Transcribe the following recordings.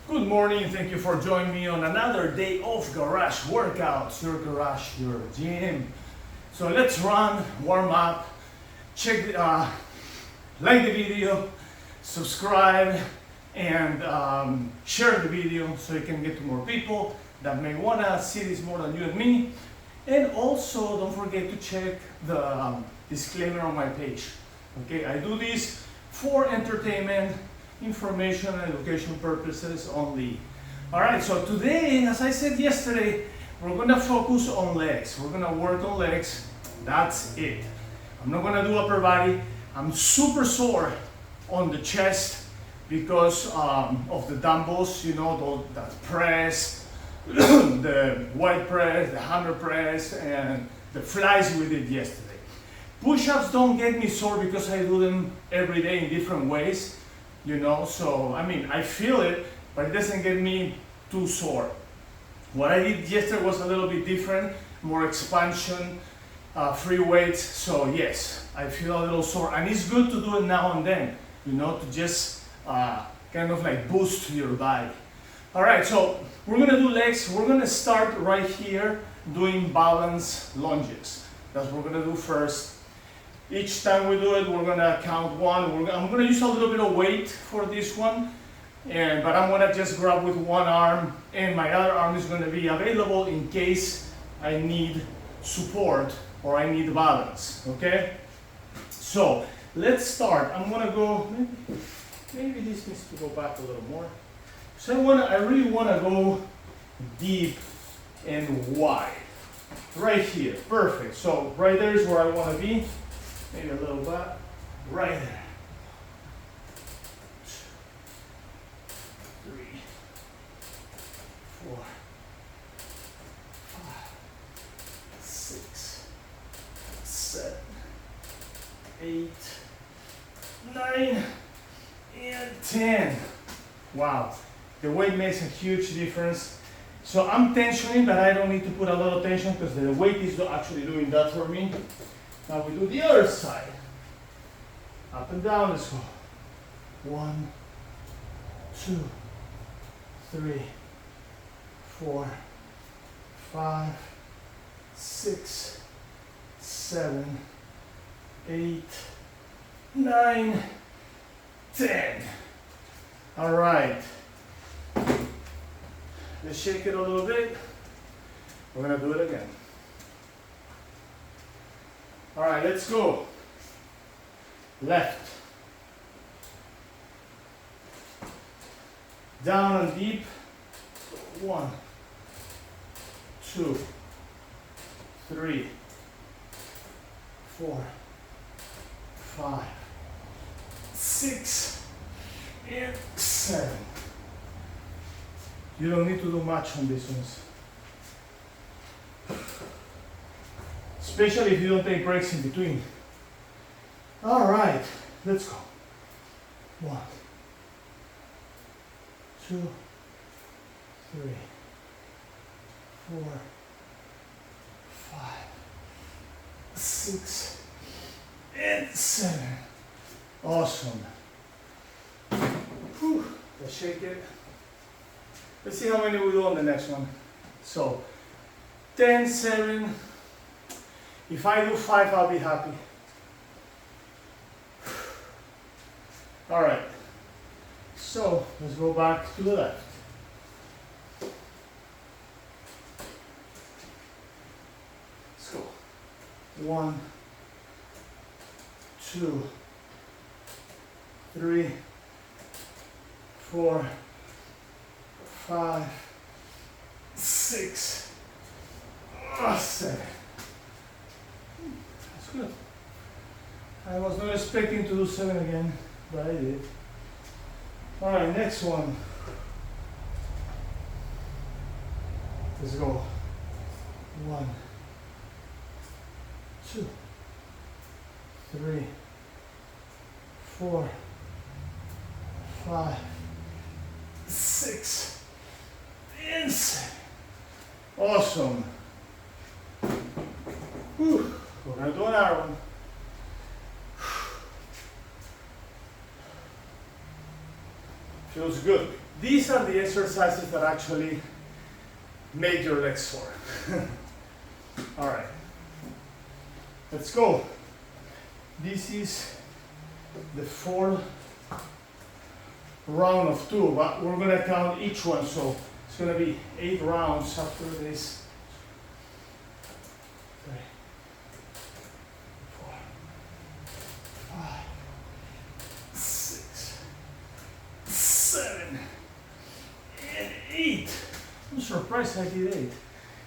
Good morning, thank you for joining me on another day of garage workouts, your garage, your gym. So let's run, warm up, check, like the video, subscribe, and share the video so you can get to more people that may wanna see this more than you and me. And also don't forget to check the disclaimer on my page. Okay, I do this for entertainment, information, and education purposes only. Alright, so today, as I said yesterday, we're gonna focus on legs. We're gonna work on legs. That's it. I'm not gonna do upper body. I'm super sore on the chest because of the dumbbells, you know, that press, the white press, the hammer press, and the flies we did yesterday. Push-ups don't get me sore because I do them every day in different ways, you know, so I mean, I feel it, but it doesn't get me too sore. What I did yesterday was a little bit different, more expansion, free weights, so yes, I feel a little sore, and it's good to do it now and then, you know, to just kind of like boost your body. All right, so we're gonna do legs. We're gonna start right here doing balance lunges. That's what we're gonna do first. Each time we do it, we're gonna count one. I'm gonna use a little bit of weight for this one, but I'm gonna just grab with one arm, and my other arm is gonna be available in case I need support or I need balance, okay? So let's start. I'm gonna go, maybe this needs to go back a little more. So I really wanna go deep and wide. Right here, perfect. So right there is where I wanna be. Maybe a little bit, right there. 2, 3, 4, 5, 6, 7, 8, 9, and 10. Wow, the weight makes a huge difference. So I'm tensioning, but I don't need to put a lot of tension because the weight is actually doing that for me. Now we do the other side. Up and down, let's go. 1, 2, 3, 4, 5, 6, 7, 8, 9, 10. All right. Let's shake it a little bit. We're gonna do it again. All right, let's go. Left. Down and deep. 1, 2, 3, 4, 5, 6, and 7. You don't need to do much on these ones. Especially if you don't take breaks in between. All right, let's go. 1, 2, 3, 4, 5, 6, and 7. Awesome. Whew. Let's shake it. Let's see how many we do on the next one. So, 10, 7. If I do 5, I'll be happy. All right. So, let's go back to the left. Let's go. 1, 2, 3, 4, 5, 6, 7. That's good. I was not expecting to do 7 again, but I did. All right, next one. Let's go. 1, 2, 3, 4, 5, 6, and 7. Awesome. Whew. We're gonna do another one. Feels good. These are the exercises that actually make your legs sore. All right, let's go. This is the 4th round of 2, but we're gonna count each one, so it's gonna be 8 rounds after this. 3, 4, 5, 6, 7, and 8. I'm surprised I did 8. It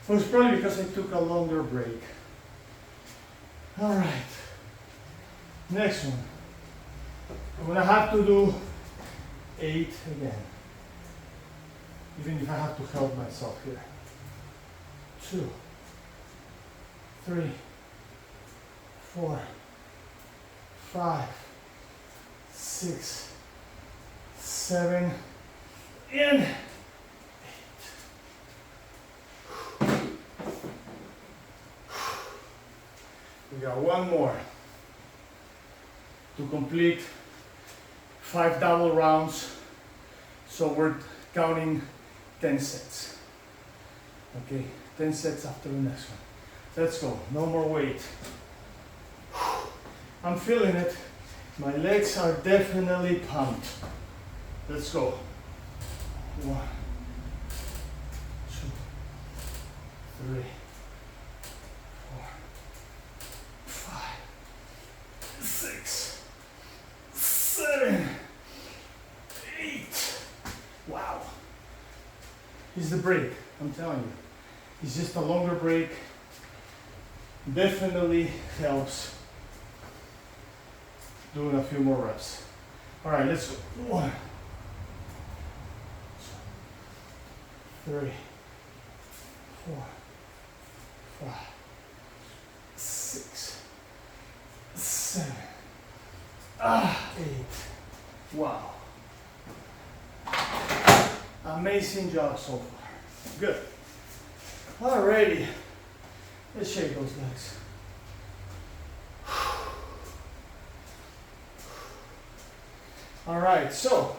was probably because I took a longer break. All right, next one. I'm gonna have to do 8 again, even if I have to help myself here. 2, 3, 4, 5, 6, 7, and 8. We got one more to complete 5 double rounds, so we're counting 10 sets. Okay, 10 sets after the next one. Let's go, no more weight. I'm feeling it. My legs are definitely pumped. Let's go. 1, 2, 3, 4, 5, 6, 7, 8. Wow. It's the break, I'm telling you. It's just a longer break. Definitely helps doing a few more reps. All right, let's go. 1, 2, 3, 4, 5, 6, 7, 8. Wow. Amazing job so far. Good. Alrighty. Let's shake those legs. All right, so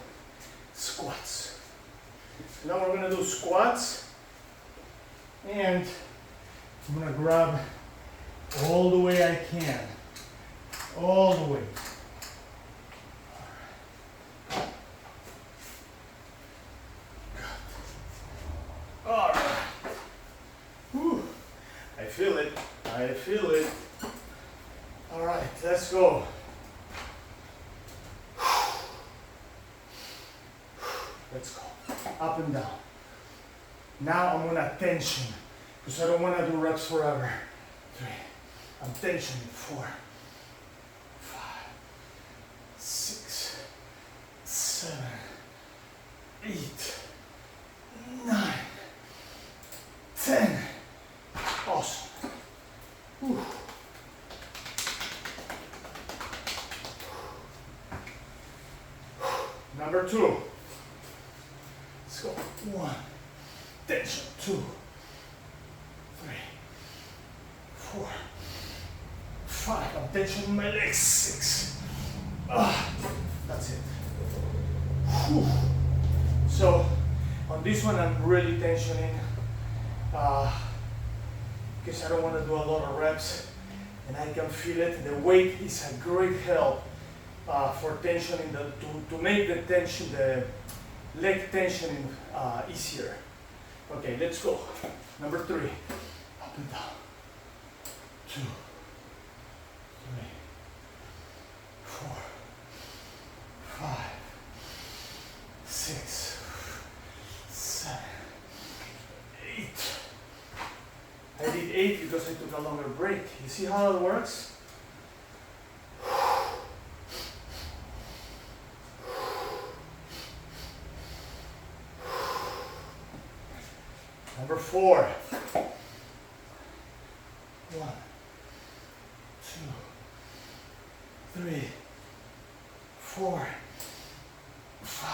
squats. Now we're gonna do squats, and I'm gonna grab all the way I can. All the way. All right. Whew. I feel it. I feel it. All right, let's go. Let's go. Up and down. Now I'm gonna tension, because I don't want to do reps forever. 3. I'm tensioning. 4, 5, 6, 7, 8, 9, 10. Awesome. Whew. Number 2. Let's go. 1. Tension. 2, 3, 4, 5. I'm tensioning my legs. 6. That's it. Whew. So on this one, I'm really tensioning because I don't want to do a lot of reps, and I can feel it. The weight is a great help for tensioning to make the tension, the leg tensioning easier. Okay, let's go. Number 3. Up and down. 2, 3, 4, 5, 6, 7, 8. I did 8 because I took a longer break. You see how it works? Number 4. 1, 2, 3, 4, 5.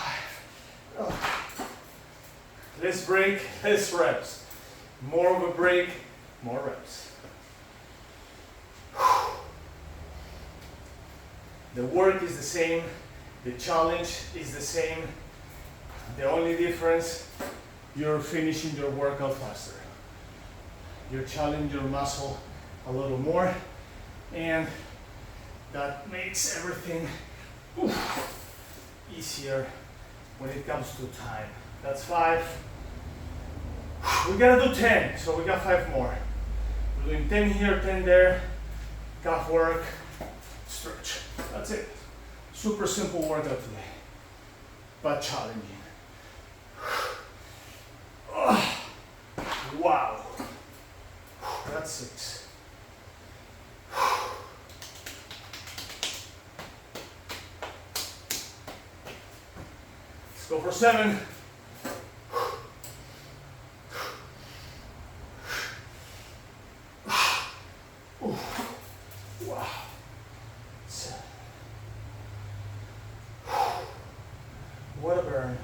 Less break, less reps. More of a break, more reps. The work is the same, the challenge is the same, The only difference, you're finishing your workout faster. You're challenging your muscle a little more, and that makes everything easier when it comes to time. That's 5. We gotta do 10, so we got 5 more. We're doing 10 here, 10 there, calf work, stretch. That's it. Super simple workout today, but challenging. Wow. That's 6. Let's go for 7. Wow. 7. What a burn.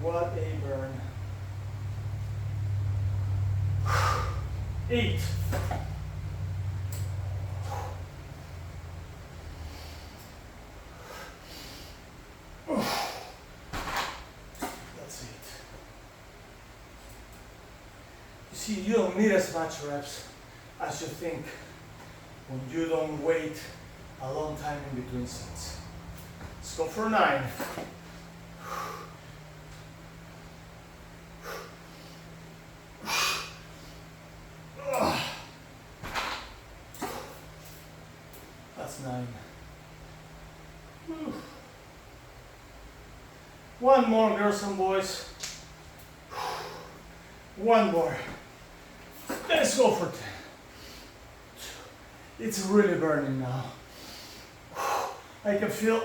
What a burn. 8. That's 8. You see, you don't need as much reps as you think when you don't wait a long time in between sets. Let's go for 9. That's 9. One more, girls and boys. One more. Let's go for 10. It's really burning now. I can feel,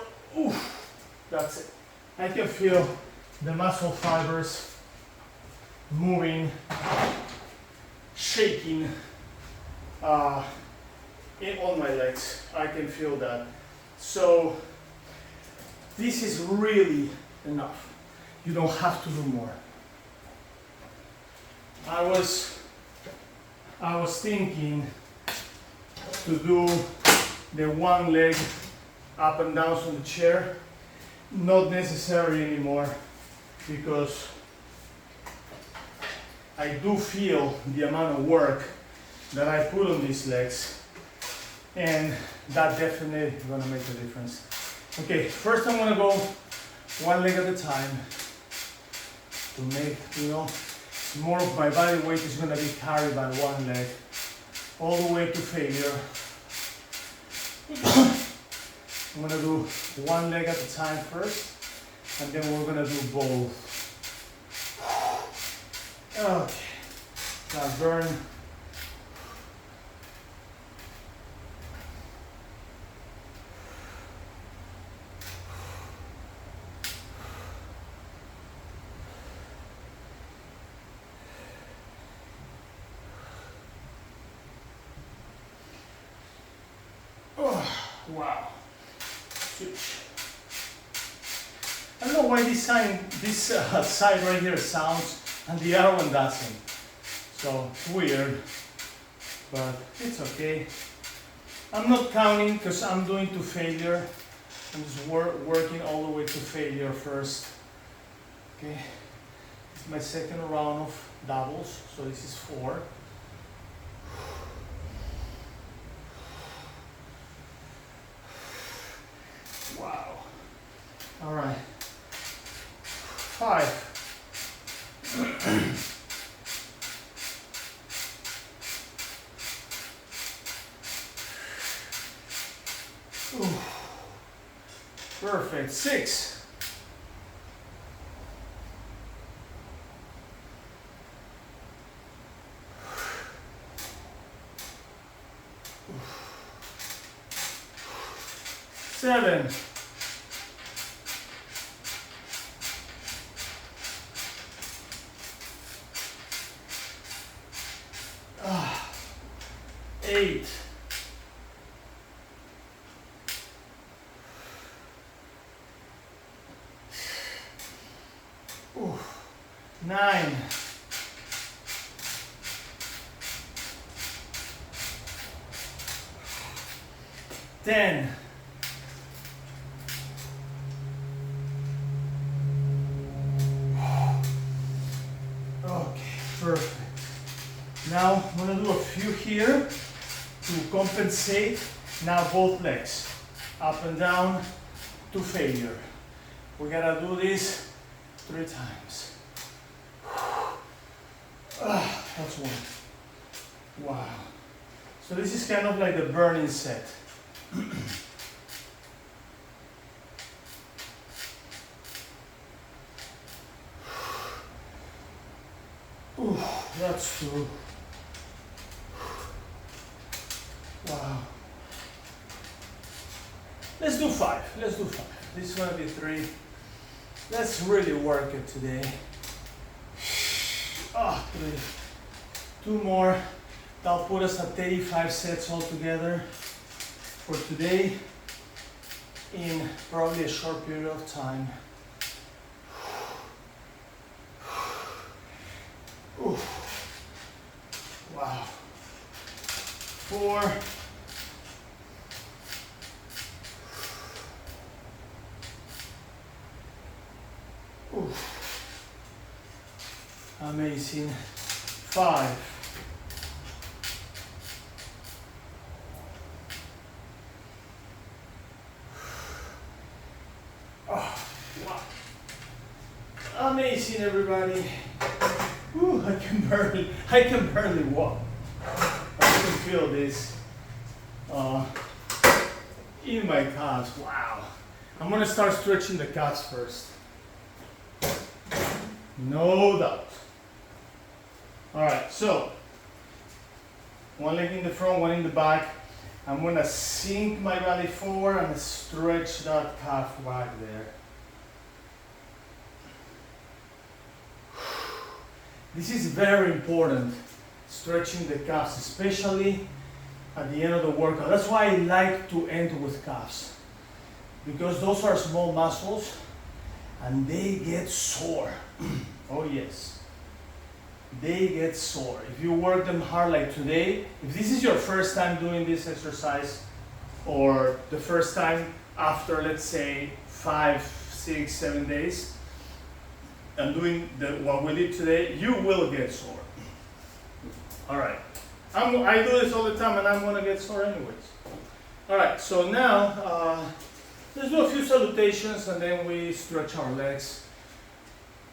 that's it. I can feel the muscle fibers moving, shaking on my legs. I can feel that. So this is really enough. You don't have to do more. I was thinking to do the one leg up and down on the chair. Not necessary anymore, because I do feel the amount of work that I put on these legs, and that definitely is gonna make a difference. Okay, first I'm gonna go one leg at a time to make, more of my body weight is gonna be carried by one leg all the way to failure. I'm gonna do one leg at a time first, and then we're gonna do both. Okay, now burn. Wow. Switch. I don't know why this side right here sounds and the other one doesn't. So it's weird, but it's okay. I'm not counting because I'm doing to failure. I'm just working all the way to failure first. Okay. It's my second round of doubles, so this is 4. Wow. All right. 5. Perfect. 6. Seven. 8. 9. 10. Now I'm gonna do a few here to compensate. Now both legs, up and down to failure. We gotta do this 3 times. That's one. Wow. So this is kind of like the burning set. Ooh, that's 2. Wow. Let's do 5. Let's do 5. This is gonna be 3. Let's really work it today. 3. 2 more. That'll put us at 35 sets altogether for today in probably a short period of time. Ooh. Wow. 4. Ooh. Amazing. 5. Oh, wow. Amazing, everybody. Ooh, I can barely walk. I can feel this in my calves. Wow. I'm gonna start stretching the calves first. No doubt. All right, so 1 leg in the front, 1 in the back. I'm gonna sink my belly forward and stretch that calf back there. This is very important, stretching the calves, especially at the end of the workout. That's why I like to end with calves, because those are small muscles and they get sore. Oh yes, they get sore. If you work them hard like today, if this is your first time doing this exercise, or the first time after, let's say, 5, 6, 7 days, and doing what we did today, you will get sore. All right, I do this all the time and I'm gonna get sore anyways. All right, so now let's do a few salutations and then we stretch our legs.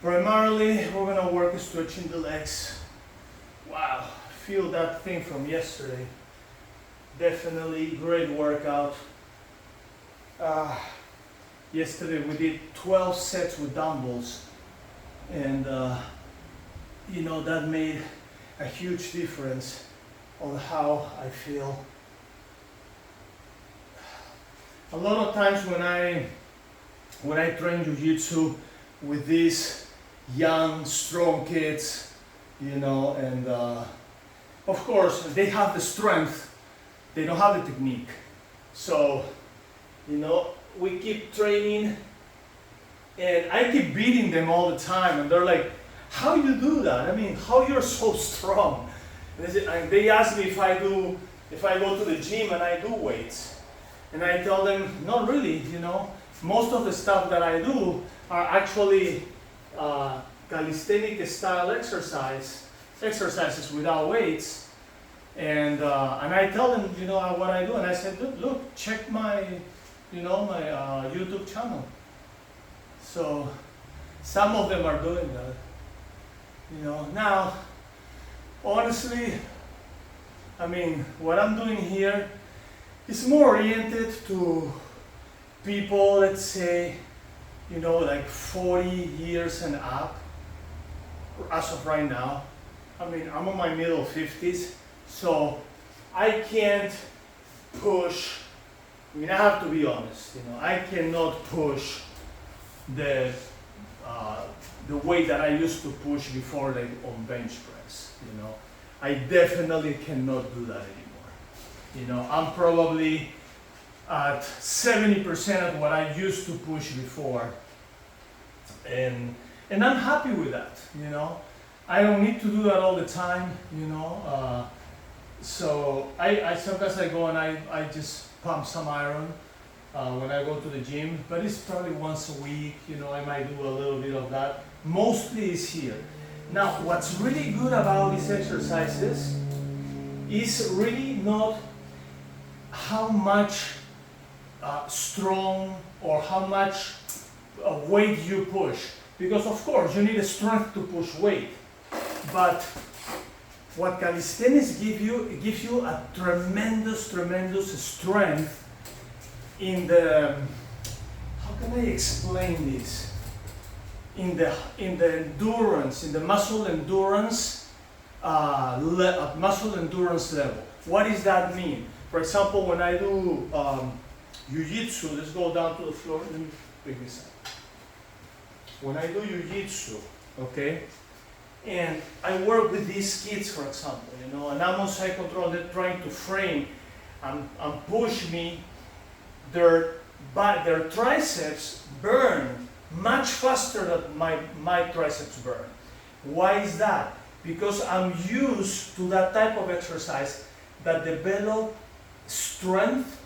Primarily, we're gonna work stretching the legs. Wow, feel that thing from yesterday. Definitely great workout. Yesterday we did 12 sets with dumbbells, and you know, that made a huge difference on how I feel. A lot of times when I train jiu-jitsu with these young, strong kids, you know, and of course they have the strength, they don't have the technique. So, you know, we keep training and I keep beating them all the time, and they're like, how you do that? I mean, how you're so strong? And they ask me if I go to the gym and I do weights, and I tell them, not really, you know. Most of the stuff that I do are actually calisthenic style exercises without weights, and I tell them, you know, what I do, and I said, look, check my, you know, my YouTube channel. So some of them are doing that, you know. Now, honestly, I mean, what I'm doing here is more oriented to people, let's say, you know, like 40 years and up, as of right now. I mean, I'm in my middle 50s, so I can't push. I mean, I have to be honest, you know, I cannot push the weight that I used to push before, like on bench press, you know. I definitely cannot do that anymore. You know, I'm probably at 70% of what I used to push before, and I'm happy with that, you know. I don't need to do that all the time, you know. So I sometimes I go and I just pump some iron when I go to the gym, but it's probably once a week, you know. I might do a little bit of that. Mostly is here. Now, what's really good about these exercises is really not how much strong or how much weight you push, because of course you need a strength to push weight, but what calisthenics gives you, it gives you a tremendous strength in the, how can I explain this, in the endurance, in the muscle endurance level. What does that mean? For example, when I do jiu-jitsu, let's go down to the floor. Let me pick this up. When I do jiu-jitsu, okay, and I work with these kids, for example, you know, and I'm on side control, they're trying to frame and push me, their triceps burn much faster than my triceps burn. Why is that? Because I'm used to that type of exercise that develop strength,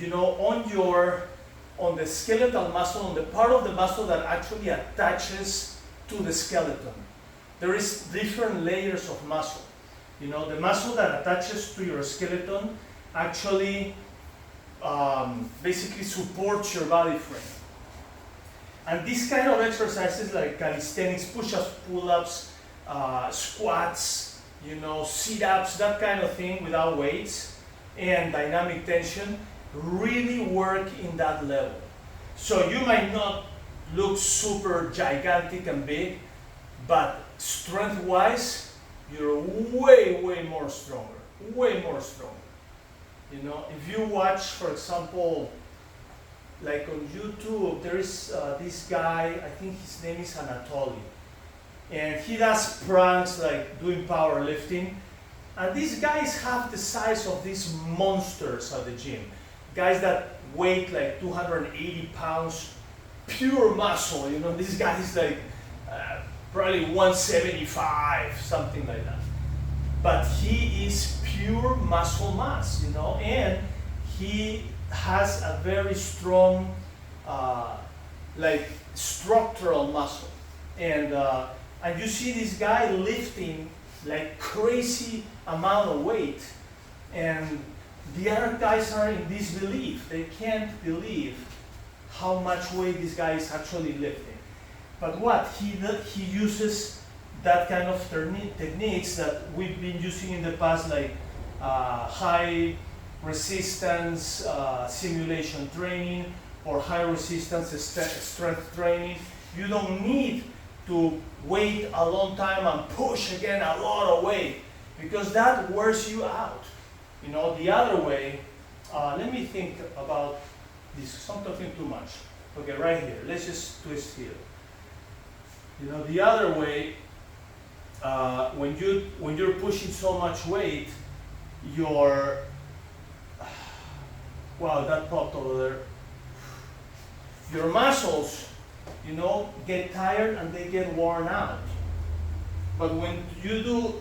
you know, on the skeletal muscle, on the part of the muscle that actually attaches to the skeleton. There is different layers of muscle. You know, the muscle that attaches to your skeleton actually basically supports your body frame. And these kind of exercises like calisthenics, push-ups, pull-ups, squats, you know, sit-ups, that kind of thing without weights, and dynamic tension really work in that level. So you might not look super gigantic and big, but strength-wise, you're way more stronger, way more stronger. You know, if you watch, for example, like on YouTube, there is this guy, I think his name is Anatoly, and he does pranks like doing powerlifting, and these guys have the size of these monsters at the gym, guys that weigh like 280 pounds, pure muscle, you know, this guy is like probably 175, something like that, but he is pure muscle mass, you know, and he has a very strong like structural muscle, and you see this guy lifting like crazy amount of weight, and the other guys are in disbelief. They can't believe how much weight this guy is actually lifting. But what he uses that kind of techniques that we've been using in the past, like high resistance simulation training or high resistance strength training. You don't need to wait a long time and push again a lot of weight, because that wears you out. You know, the other way, let me think about this. I'm talking too much. Okay, right here. Let's just twist here. You know, the other way, when you're pushing so much weight, your wow, that popped over there. Your muscles, you know, get tired and they get worn out. But when you do,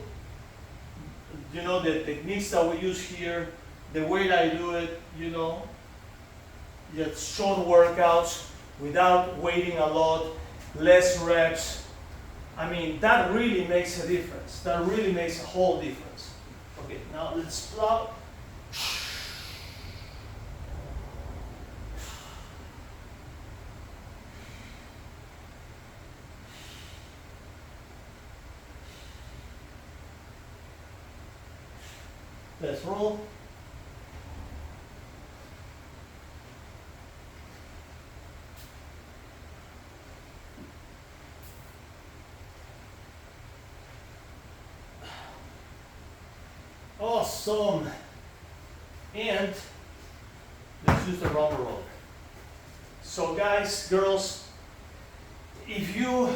you know, the techniques that we use here, the way I do it, you know, just short workouts without waiting a lot, less reps. I mean, that really makes a difference. That really makes a whole difference. Okay, now let's plot. Let's roll. Awesome. And let's use the rubber roller. So guys, girls, if you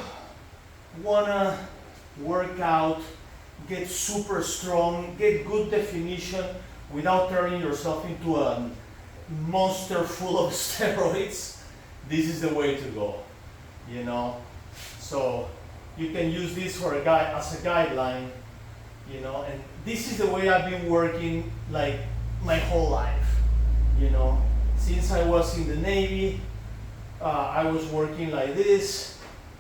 wanna work out, get super strong, get good definition without turning yourself into a monster full of steroids, this is the way to go, you know. So you can use this for as a guideline, you know, and this is the way I've been working like my whole life, you know. Since I was in the Navy, I was working like this.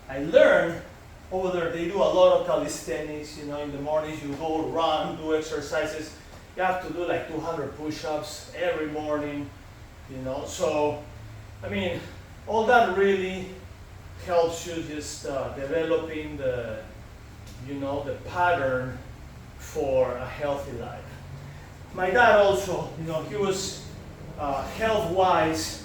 I learned over there, they do a lot of calisthenics. You know, in the mornings you go run, do exercises. You have to do like 200 push-ups every morning. You know, so I mean, all that really helps you just developing the, you know, the pattern for a healthy life. My dad also, you know, he was health-wise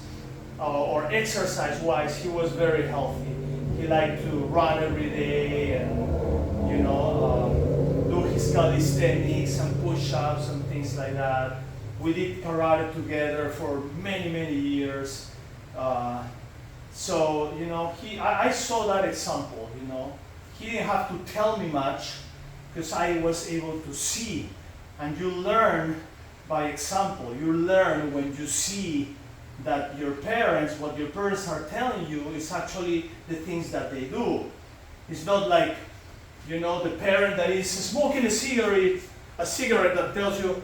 or exercise-wise, he was very healthy. He liked to run every day and, you know, do his calisthenics and push-ups and things like that. We did karate together for many, many years. So, you know, I saw that example, you know. He didn't have to tell me much because I was able to see. And you learn by example. You learn when you see that your parents, what your parents are telling you is actually the things that they do. It's not like, you know, the parent that is smoking a cigarette that tells you,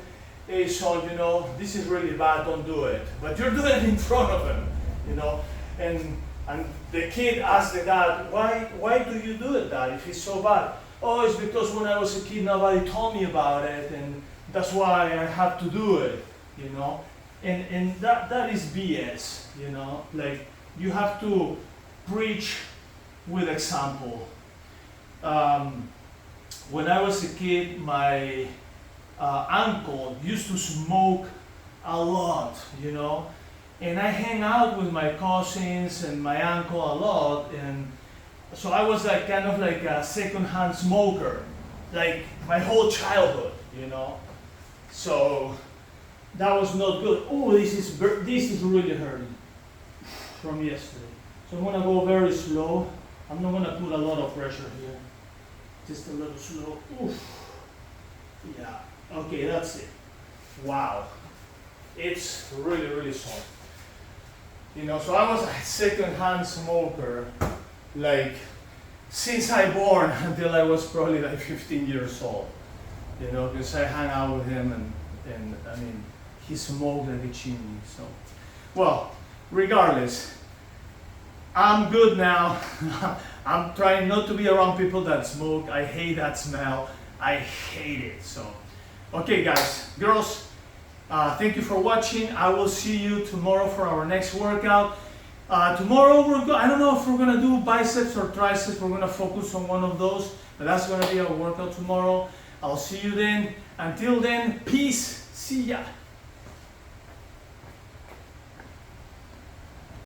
hey son, you know, this is really bad, don't do it. But you're doing it in front of him, you know. And the kid asks the dad, why do you do it, Dad, if it's so bad? Oh, it's because when I was a kid, nobody told me about it, and that's why I have to do it, you know. And that is BS, you know. Like, you have to preach with example. When I was a kid, my uncle used to smoke a lot, you know. And I hang out with my cousins and my uncle a lot, and so I was like kind of like a second-hand smoker, like my whole childhood, you know. So that was not good. Oh, this is really hurting from yesterday. So I'm gonna go very slow. I'm not gonna put a lot of pressure here. Just a little slow. Oof. Yeah. Okay, that's it. Wow. It's really, really soft. You know, so I was a second-hand smoker, like, since I born until I was probably like 15 years old. You know, because I hang out with him and I mean, he smoked like a chimney, so. Well, regardless, I'm good now. I'm trying not to be around people that smoke. I hate that smell. I hate it, so. Okay, guys, girls, thank you for watching. I will see you tomorrow for our next workout. Tomorrow, I don't know if we're gonna do biceps or triceps. We're gonna focus on one of those, but that's gonna be our workout tomorrow. I'll see you then. Until then, peace. See ya.